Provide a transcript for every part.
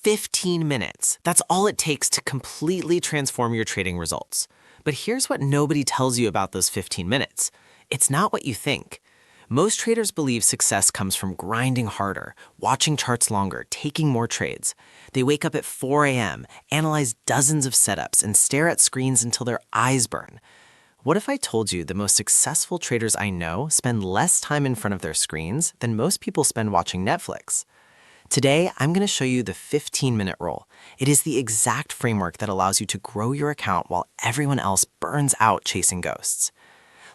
15 minutes. That's all it takes to completely transform your trading results. But here's what nobody tells you about those 15 minutes. It's not what you think. Most traders believe success comes from grinding harder, watching charts longer, taking more trades. They wake up at 4 a.m., analyze dozens of setups, and stare at screens until their eyes burn. What if I told you the most successful traders I know spend less time in front of their screens than most people spend watching Netflix? Today, I'm going to show you the 15-minute rule. It is the exact framework that allows you to grow your account while everyone else burns out chasing ghosts.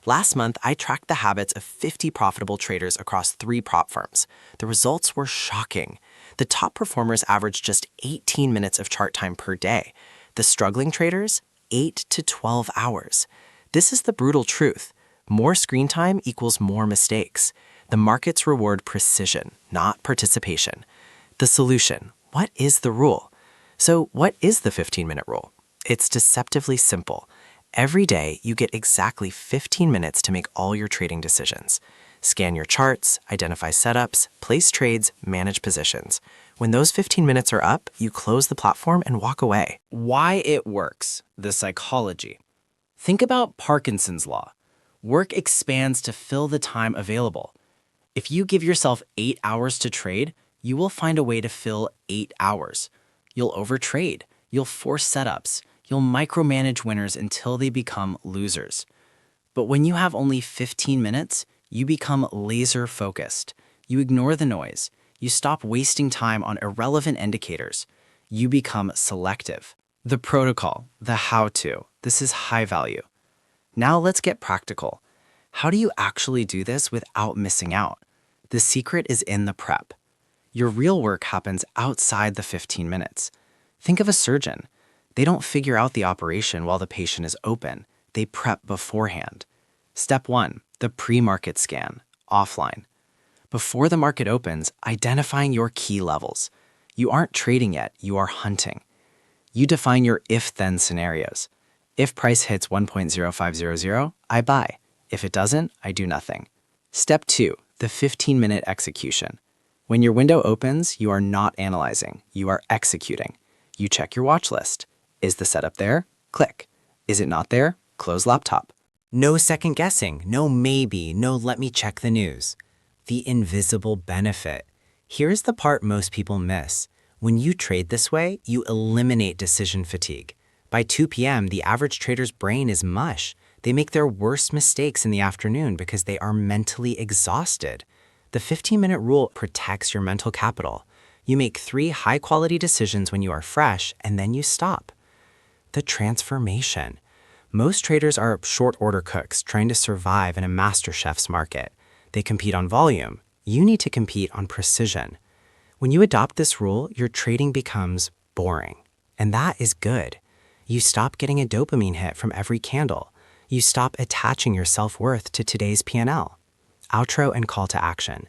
Last month, I tracked the habits of 50 profitable traders across 3 prop firms. The results were shocking. The top performers averaged just 18 minutes of chart time per day. The struggling traders, 8 to 12 hours. This is the brutal truth. More screen time equals more mistakes. The markets reward precision, not participation. The solution: what is the rule? So what is the 15-minute rule? It's deceptively simple. Every day, you get exactly 15 minutes to make all your trading decisions. Scan your charts, identify setups, place trades, manage positions. When those 15 minutes are up, you close the platform and walk away. Why it works, the psychology. Think about Parkinson's law. Work expands to fill the time available. If you give yourself 8 hours to trade, you will find a way to fill 8 hours. You'll overtrade, you'll force setups, you'll micromanage winners until they become losers. But when you have only 15 minutes, you become laser focused. You ignore the noise. You stop wasting time on irrelevant indicators. You become selective. The protocol, the how-to, this is high value. Now let's get practical. How do you actually do this without missing out? The secret is in the prep. Your real work happens outside the 15 minutes. Think of a surgeon. They don't figure out the operation while the patient is open. They prep beforehand. Step 1, the pre-market scan, offline. Before the market opens, identifying your key levels. You aren't trading yet, you are hunting. You define your if-then scenarios. If price hits 1.0500, I buy. If it doesn't, I do nothing. Step 2, the 15-minute execution. When your window opens, you are not analyzing, you are executing. You check your watch list. Is the setup there? Click. Is it not there? Close laptop. No second guessing, no maybe, no let me check the news. The invisible benefit. Here's the part most people miss. When you trade this way, you eliminate decision fatigue. By 2 p.m., the average trader's brain is mush. They make their worst mistakes in the afternoon because they are mentally exhausted. The 15-minute rule protects your mental capital. You make 3 high-quality decisions when you are fresh, and then you stop. The transformation. Most traders are short-order cooks trying to survive in a master chef's market. They compete on volume. You need to compete on precision. When you adopt this rule, your trading becomes boring. And that is good. You stop getting a dopamine hit from every candle. You stop attaching your self-worth to today's P&L. Outro and call to action.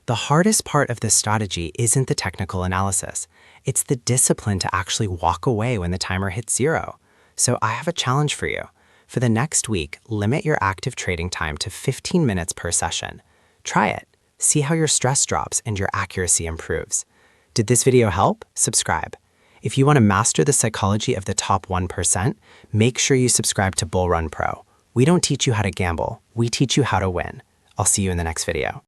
The hardest part of this strategy isn't the technical analysis. It's the discipline to actually walk away when the timer hits 0. So I have a challenge for you. For the next week, limit your active trading time to 15 minutes per session. Try it. See how your stress drops and your accuracy improves. Did this video help? Subscribe. If you want to master the psychology of the top 1%, make sure you subscribe to Bull Run Pro. We don't teach you how to gamble. We teach you how to win. I'll see you in the next video.